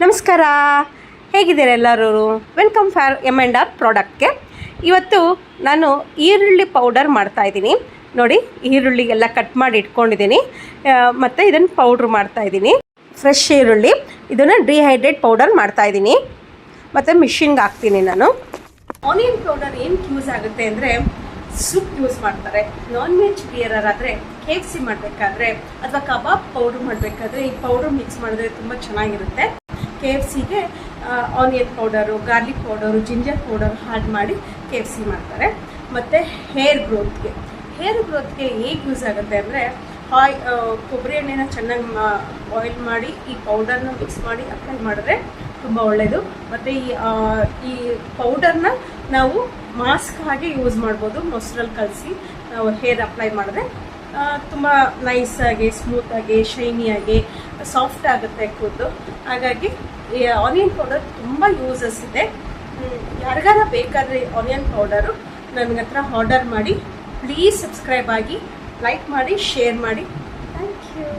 ನಮಸ್ಕಾರ, ಹೇಗಿದ್ದೀರಾ ಎಲ್ಲರೂ? Welcome for M&R ಪ್ರಾಡಕ್ಟ್ಗೆ. ಇವತ್ತು ನಾನು ಈರುಳ್ಳಿ ಪೌಡರ್ ಮಾಡ್ತಾಯಿದ್ದೀನಿ. ನೋಡಿ, ಈರುಳ್ಳಿ ಎಲ್ಲ ಕಟ್ ಮಾಡಿ ಇಟ್ಕೊಂಡಿದ್ದೀನಿ ಮತ್ತು ಇದನ್ನು ಪೌಡ್ರ್ ಮಾಡ್ತಾಯಿದ್ದೀನಿ. ಫ್ರೆಶ್ ಈರುಳ್ಳಿ, ಇದನ್ನು ಡಿಹೈಡ್ರೇಟ್ ಪೌಡರ್ ಮಾಡ್ತಾಯಿದ್ದೀನಿ ಮತ್ತು ಮಿಷಿನ್ಗೆ ಹಾಕ್ತೀನಿ ನಾನು. ಆನಿಯನ್ ಪೌಡರ್ ಏನಕ್ಕೆ ಯೂಸ್ ಆಗುತ್ತೆ ಅಂದರೆ, ಸೂಪ್ ಯೂಸ್ ಮಾಡ್ತಾರೆ. ನಾನ್ ವೆಜ್ ಪ್ರಿಯರರ್ ಆದರೆ KFC ಮಾಡಬೇಕಾದ್ರೆ ಅಥವಾ ಕಬಾಬ್ ಪೌಡ್ರ್ ಮಾಡಬೇಕಾದ್ರೆ ಈ ಪೌಡ್ರ್ ಮಿಕ್ಸ್ ಮಾಡಿದ್ರೆ ತುಂಬ ಚೆನ್ನಾಗಿರುತ್ತೆ. KFCಗೆ onion powder, garlic powder, ginger powder add ಮಾಡಿ KFC ಮಾಡ್ತಾರೆ. ಮತ್ತು ಹೇರ್ ಗ್ರೋತ್ಗೆ ಹೇಗೆ ಯೂಸ್ ಆಗುತ್ತೆ ಅಂದರೆ, ಕೊಬ್ಬರಿ ಎಣ್ಣೆನ ಚೆನ್ನಾಗಿ ಬಾಯ್ಲ್ ಮಾಡಿ ಈ ಪೌಡರ್ನ ಮಿಕ್ಸ್ ಮಾಡಿ ಅಪ್ಲೈ ಮಾಡಿದ್ರೆ ತುಂಬ ಒಳ್ಳೆಯದು. ಮತ್ತು ಈ ಪೌಡರ್ನ ನಾವು ಮಾಸ್ಕ್ ಹಾಗೆ ಯೂಸ್ ಮಾಡ್ಬೋದು. ಮೊಸರಲ್ಲಿ ಕಲಸಿ ನಾವು ಹೇರ್ ಅಪ್ಲೈ ಮಾಡಿದ್ರೆ ತುಂಬ ನೈಸಾಗಿ, ಸ್ಮೂತಾಗಿ, ಶೈನಿಯಾಗಿ, ಸಾಫ್ಟ್ ಆಗುತ್ತೆ ಕೂದಲು. ಹಾಗಾಗಿ ಈ ಆನಿಯನ್ ಪೌಡರ್ ತುಂಬ ಯೂಸಸ್ ಇದೆ. ಯಾರಿಗಾರ ಬೇಕಾದರೆ ಆನಿಯನ್ ಪೌಡರು ನನ್ನ ಹತ್ರ ಆರ್ಡರ್ ಮಾಡಿ. ಪ್ಲೀಸ್ ಸಬ್ಸ್ಕ್ರೈಬ್ ಆಗಿ, ಲೈಕ್ ಮಾಡಿ, ಶೇರ್ ಮಾಡಿ. Thank you.